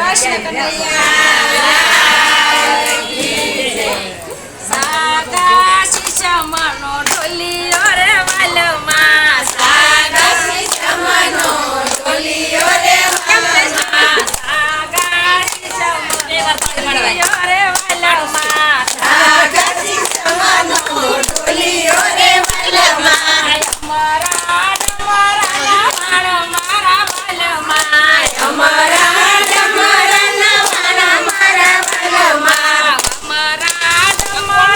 કૃષ્ણ કનૈયા સાગા શીશમનો ઢોલિયો રે વાલમાં સાગા શીશમનો ઢોલિયો રે વાલમાં સાગા શીશમનો ઢોલિયો રે વાલમાં સાગા શીશમનો ઢોલિયો રે વાલમાં અમારા ડમરા મારા વાલમાં અમારા ડમરા મારા વાલમાં અમારા ડમરા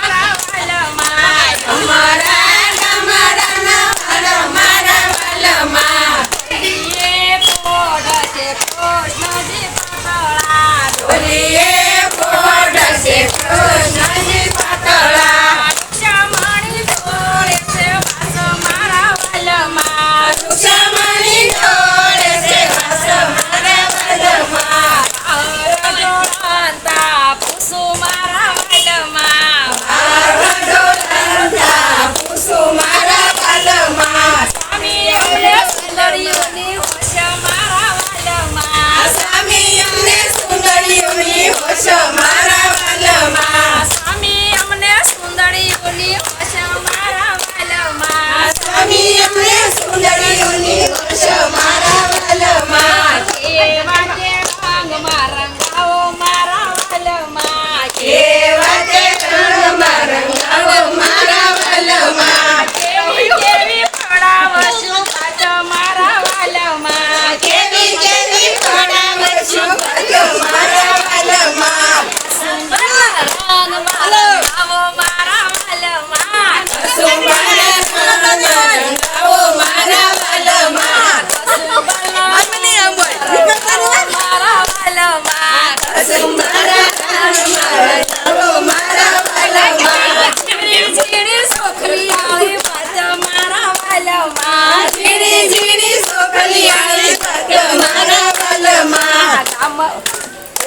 મારા વાલમાં અમારા ડમરા મારા વાલમાં ઢોલીએ પોડશે કૃષ્ણજી પાતળા ઢોલીએ પોડશે કૃષ્ણજી પાતળા રુક્ષમણી ઢોળે છે વાસ મારા વાલમાં રુક્ષમણી ઢોળે છે વાસ મારા વાલમાં ઢોળંતા પૂસુ મારા વાલમાં ઢોળંતા પૂસુ મારા વાલમાં સ્વામી અમને સુંદરીઓની હોશ મારા વાલમાં સ્વામી અમને સુંદરીઓની હોશ મારા વાલમાં સ્વામી અમને સુંદરીઓની હોશ મારા વાલમાં સ્વામી અમને સુંદરીઓની હોશ મારા વાલમાં કેવા તે રંગમાં રંગાવો મારા વાલમાં કેવા તે રંગમાં રંગાવો મારા વાલમાં કેવી કેવી પડાવશું પાછ મારા વાલમાં કેવી કેવી પડાવશું પાછ મારા વાલમાં સુંદર રંગમાં રંગાવો મારા વાલમાં સુંદર રંગમાં રંગાવો મારા વાલમાં મારા વાલમાં સુંદર રંગમાં રંગાવો મારા વાલમાં ઝીણી ઝીણી છોકરી આવી પાછ મારા વાલમાં ઝીણી ઝીણી છોકરી આવી પાછ મારા વાલમાં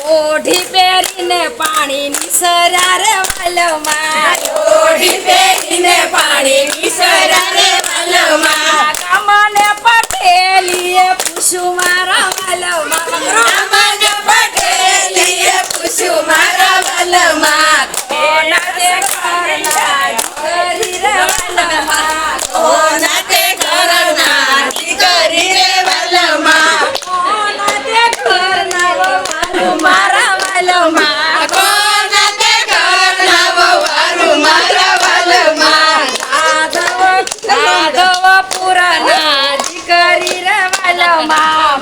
ઓઢી પહેરીને પાણીની સરારે વાલમાં ઓઢી પહેરીને પાણીની સરારે વાલમાં કામને પટેલીએ પૂછું મારા વાલમાં કામને પટેલીએ પૂછું મારા વાલમાં કોના તે ઘરના દીકરી રે વાલમાં કોના તે ઘરના દીકરી રે વાલમાં કોના તે ઘરના વવારું મારા વાલમાં કોના તે ઘરના વવારું મારા વાલમાં માધવપુરના દીકરી રે વાલમાં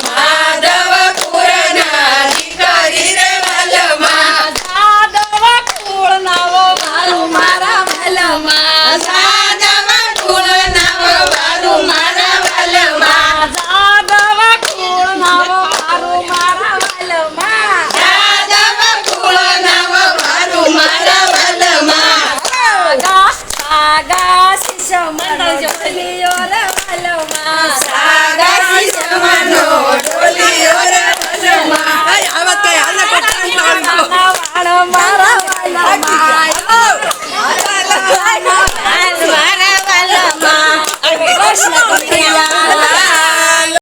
માધવપુરના દીકરી રે વાલમાં જાદવ કુળના વવારું મારા વાલમાં જાદવ કુળના વવારું મારા વાલમાં જાદવ કુળના વવારું મારા વાલમાં જાદવ કુળના વવારું મારા વાલમાં સાગા શીશમનો ઢોલિયો રે વાલમાં સાગા શીશમનો ઢોલિયો રે વાલમાં